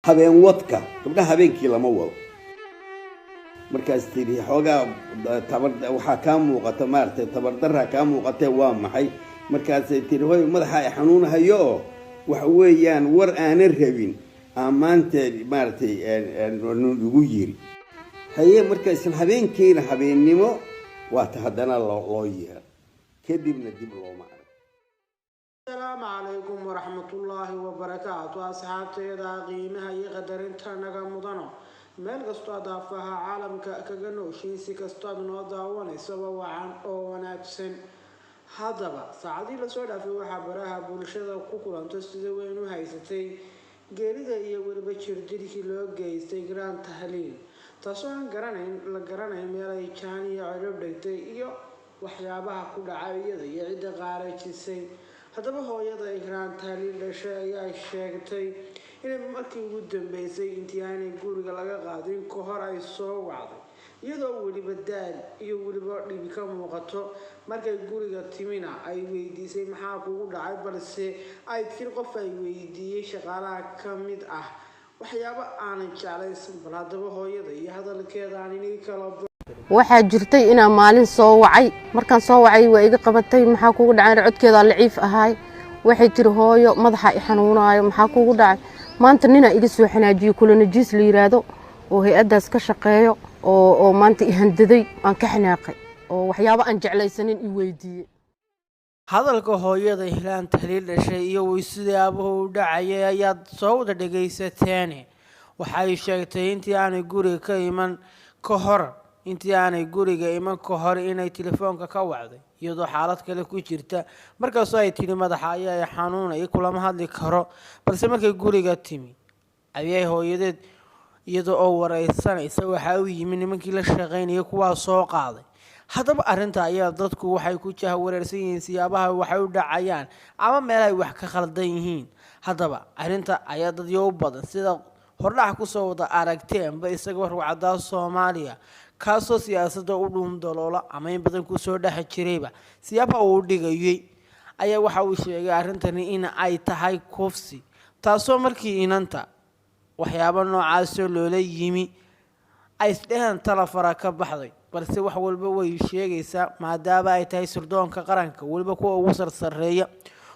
habeen wadka gabdhaha habeenkii lama wado markaas tiri xoogaa tabar waxa ka muuqata maartay tabar darra ka muuqatay waa maxay markaas tiri hooy madaxa ay xanuunahayo wax weeyaan war aan rabin amaanta maartay ugu yiri haye markaas habeenkiina habeennimo waa tahdana loo yeer kadibna dib loo maaray السلام عليكم ورحمة الله وبركاته أصحابتي ذا قيمها يقدر انت نغا مدنو meel kastoo adaafaha caalamka kaga nooshiisi kastoo aad noo daawanaysoba wacan oo wanaagsan haddaba saacadii lasoo dhaafay waxaa baraha bulshada ku kulanto sida weyn u haysatay geerida iyo weliba jirdilkii loo geystay Ikraan Tahliil taasoo aan la garanayn meel ay jaan iyo cirib dhigtay iyo waxyaabaha ku dhacay iyada iyo cidda qaarajisay haddaba hooyada Ikraan Tahliil dhashay ayaa sheegtay inay markii ugu dambeysay intii aanay guriga laga qaadin ka hor ay soo wacday iyadoo weliba daal iyo weliba dhibi ka muuqato markay guriga timina ay weydiisay maxaa kugu dhacay balse ay tir qof ay weydiiyay shaqaalaha ka mid ah waxyaabo aanan jeclaysan bal haddaba hooyada iyo hadalkeeda aan inay kala waxaa jirtay inaan maalin soo wacay markaan soo wacay waa iga qabatay maxaa kugu dhacay codkeeda laciif ahaay waxay tiri hooyo madaxa i xanuunayo maxaa kugu dhacay maanta nina iga soo xanaajiyo kulanajiis la yiraahdo oo hay'adaas ka shaqeeyo oo maanta i handaday aan ka xanaaqay oo waxyaabo aan jeclaysanin i weydiiyay hadalka hooyada Ikraan Tahliil dhashay iyo weysidaabo u dhacay ayaad soo wada dhageysateen waxay sheegtay intii aanay guriga ka iman ka hor inay telefoonka ka wacday iyadoo xaalad kale ku jirta markaas ay tiri madaxa ayaa xanuunay kulama hadli karo balse markay guriga timi ayay hooyadeed iyadoo oo wareysanaysa waxa uu yimi nimankii la shaqeynayay kuwa soo qaaday haddaba arinta ayaa dadku waxay ku jahwareersan yihiin siyaabaha waxay u dhacayaan ama meel ay wax ka khaldan yihiin haddaba arinta ayaa dad u badan sida hordhac ku soo wada aragteenba isaga ruucada Soomaaliya kaasoo siyaasadda u dhuundaloola ama in badan ku soo dhax jirayba siyaaba uu dhigayay ayaa waxa uu sheegay arintani in ay tahay kufsi taasoo markii inanta waxyaabo noocaas loola yimi ay isdhehan talafara ka baxday balse wax walba way sheegaysaa maadaama ay tahay sirdoonka qaranka waliba kuwa ugu sarsareeya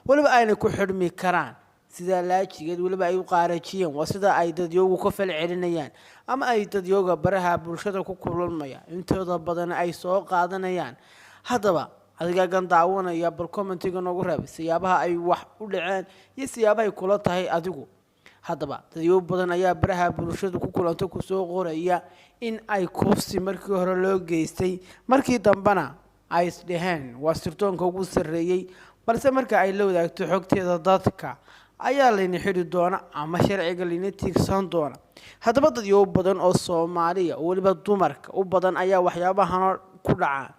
waliba ayna ku xidhmi karaan sida laajigeed waliba ay u qaarajiyeen waa sida ay dadyogu ka falcelinayaan ama ay dadyoga baraha bulshada ku kulmayaan intooda badan ay soo qaadanayaan haddaba adiga daawanaya bal commentiga noogu reeb siyaabaha ay wax u dhaceen iyo siyaabaha ay kula tahay adigu haddaba dadyo badan ayaa baraha bulshada ku kulanto ku soo qoraya in ay kufsi markii hore loo geystay markii dambana ay isdheheen waa sirdoonka ugu sareeyay balse marka ay la wadaagto xogteeda dadka ayaa la xiri doona ama sharciga la tigsan doona haddaba dadyo badan oo Soomaaliya waliba dumarka u badan ayaa waxyaabahan ku dhacaan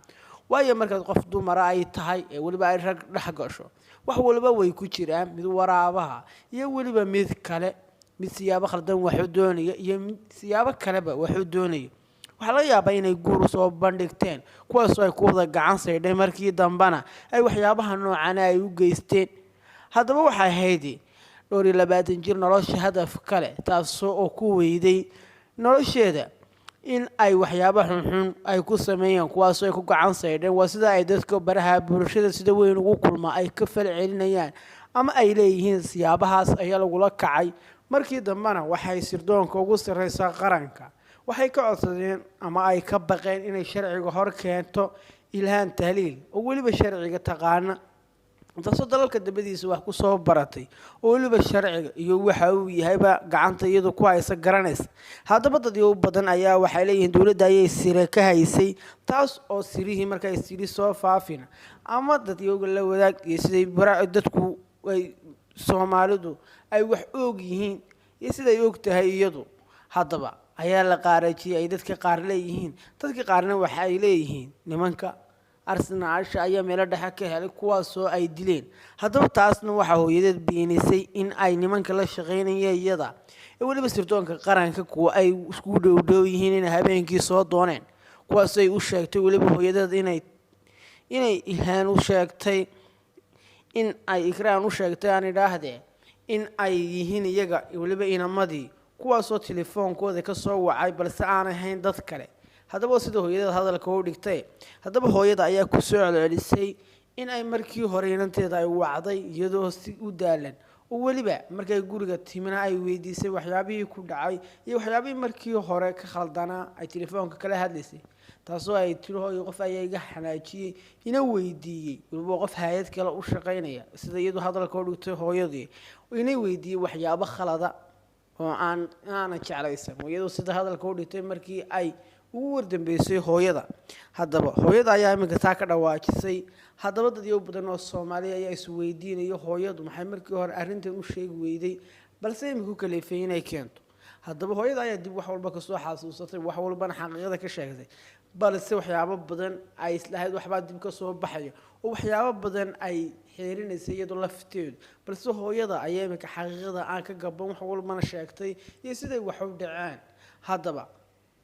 waayo marka qof dumar ay tahay waliba ay rag dhax gasho wax walba way ku jiraan mid waraabaha iyo waliba mid kale mid siyaabo khaldan wax u doonaya iyo siyaabo kaleba wax u doonaya waxa laga yaabaa inay guur soo bandhigteen kuwaas ay ku wada gacan saydhay markii dambana ay waxyaabaha noocan ay u geysteen haddaba waxay haydi 22 jir nolosha hadaf kale taasoo oo ku weyday nolosheeda in ay waxyaabo xun ay ku sameeyaan kuwaas ay ku gacan saydheen waa sida ay dadka baraha bulshada sida weyn ugu kulma ay ka falcelinayaan ama ay leeyihiin siyaabahaas ayaa lagu la kacay markii dambana waxay sirdoonka ugu sareysaa qaranka waxay ka codsadeen ama ay ka baqeen inay sharciga hor keento Ikraan Tahliil oo waliba sharciga taqaana taasoo dalalka dabadiisa wax ku soo baratay oo waliba sharciga iyo waxa uu yahayba gacanta iyadu ku haysa garanaysa haddaba dadyo badan ayaa waxay leeyihiin dawladda ayay sire ka haysay taas oo sirihii markay siri soo faafina ama dadyoga la wadaag iyo siday dadku ay Soomaalidu ay wax og yihiin iyo siday og tahay iyadu haddaba ayaa la qaarajiyay dadka qaar leeyihiin dadka qaarna waxa ay leeyihiin nimanka Arsenal ayaa meel dhexe ka helay kuwaas oo ay dileen haddaba taasna waxa hooyadeed beenisay in ay nimanka la shaqeynayeen iyada waliba sirdoonka qaranka kuwa ay isku dhow yihiin in habeenkii soo dooneen kuwaas ay u sheegtay waliba hooyadeed inay Ikraan u sheegtay in ay Ikraan u sheegtay aan idhaahdee in ay yihiin iyaga waliba inamadii kuwaasoo telefoonkooda ka soo wacay balse aan ahayn dad kale. haddaba sida hooyada hadalka u dhigtay, haddaba hooyada ayaa ku soo celcelisay in ay markii hore inanteeda ay wacday iyadoo si u daalan, oo weliba markay guriga timina ay weydiisay waxyaabihii ku dhacay iyo waxyaabihii markii hore ka khaldanaa ay telefoonka kala hadlaysay, taasoo ay tiri hooyo qof ayaa iga xanaajiyey ina weydiiyey, weliba qof hay'ad kale u shaqaynaya sida iyadu hadalka u dhigtay hooyadii inay weydiiyey waxyaabo khalada oo aanan jeclaysan, iyadoo sida hadalka u dhigtay markii ay ugu wardambeysay hooyada. haddaba hooyada ayaa iminka taa ka dhawaajisay. haddaba dad iyo badan oo Soomaaliya ayaa is weydiinaya hooyadu maxay markii hore arrintan u sheegi weyday balse iminka ku kaleefay inay keento. haddaba hooyada ayaa dib wax walba ka soo xasuusatay, wax walbana xaqiiqada ka sheegtay, balse waxyaabo badan ay islahayd waxbaa dib ka soo baxaya oo waxyaabo badan ay xeerinaysay iyadoo lafteedu, balse hooyada ayaa iminka xaqiiqada aan ka gaban wax walbana sheegtay iyo siday wax u dhaceen. haddaba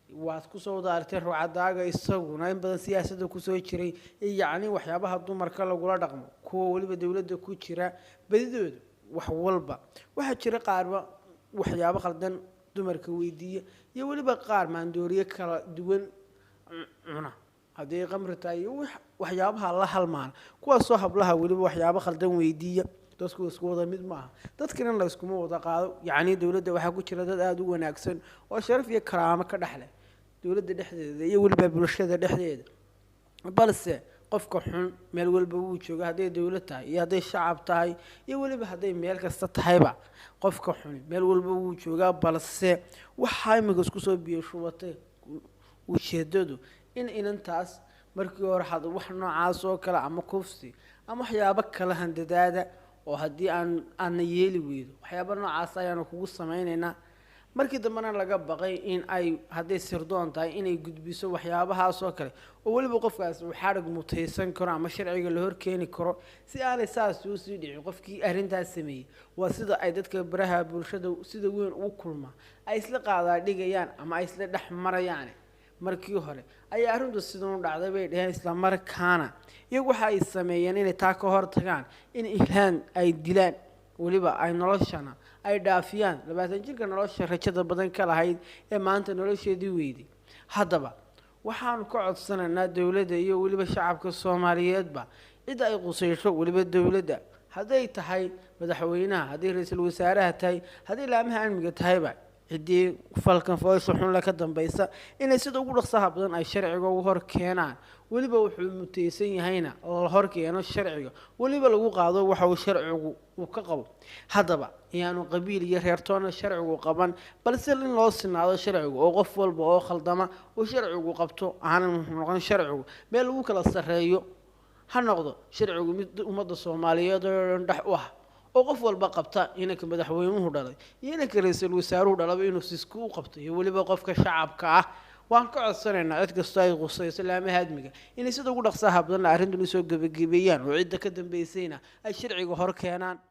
waad ku soo daartay ruucadaaga isaguna in badan siyaasadda ku soo jiray, yacni waxyaabaha dumarka lagula dhaqmo kuwa weliba dowladda ku jira badidooda wax walba waxaa jira qaarba waxyaabo khaldan dumarka weydiiya iyo weliba qaar maandooriye kala duwan cuna haddii qamri tahay iyo waxyaabaha la halmaan, kuwaasoo hablaha weliba waxyaabo khaldan weydiiya. dadku isku wada mid maaha, dadkana la iskuma wada qaado. yacni dowladda waxaa ku jira dad aada u wanaagsan oo sharaf iyo karaamo ka dhexleh dowladda dhexdeeda iyo weliba bulshada dhexdeeda, balse qofka xun meel walba wuu jooga, hadday dowlad tahay iyo hadday shacab tahay iyo weliba hadday meel kasta tahayba qofka xun meel walba wuu joogaa. balse waxaa iminka isku soo biyo shubatay ujeedadu in inantaas markii hore wax noocaas oo kale ama kufsi ama waxyaabo kala handadaada oo haddii aan yeeli weydo waxyaabo noocaas ayaanu kugu samaynaynaa. markii dambena laga baqay in ay hadday sirdoon tahay inay gudbiso waxyaabahaas oo kale oo weliba qofkaas uu xarig mutaysan karo ama sharciga la horkeeni karo si aanay saas u sii dhicin qofkii arrintaas sameeyey. waa sida ay dadka baraha bulshada sida weyn ugu kulma ay isla qaadaa dhigayaan ama ay isla dhex marayaan. markii hore ayaa arrintu sidan u dhacday bay dhaheen, isla markaana iyagu waxa ay sameeyeen inay taa ka hor tagaan in Ilhaan ay dilaan, weliba ay noloshana ay dhaafiyaan 20 jirka nolosha rajada badan ka lahayd ee maanta nolosheedii weyday. haddaba waxaanu ka codsanaynaa dowladda iyo weliba shacabka Soomaaliyeedba cid ay qusayso, weliba dowladda hadday tahay madaxweynaha, hadday ra'iisul wasaaraha tahay, hadday laamaha amniga tahayba ciddii falkan foosho xun la ka dambaysa inay sida ugu dhaqsaha badan ay sharciga ugu hor keenaan, weliba wuxuu mutaysan yahayna la hor keeno sharciga, weliba lagu qaado waxa uu sharcigu uu ka qabo. haddaba iyaanu qabiil iyo reertoona sharcigu qaban, balse in loo sinaado sharcigu oo qof walba oo khaldama oo sharcigu qabto aanan noqon sharcigu meel lagu kala sareeyo, ha noqdo sharcigu mid ummadda Soomaaliyeed oo dhan dhex u ah oo qof walba qabta inanka madaxweynuhu dhalay iyo inanka ra'iisul wasaaruhu dhalaba inuu sisku u qabto iyo weliba qofka shacabka ah. waan ka codsanaynaa cid kastoo ay qusayso laamaha amniga inay sida ugu dhaqsaha badan arrintan u soo gabagabeeyaan oo cidda ka dambaysayna ay sharciga hor keenaan.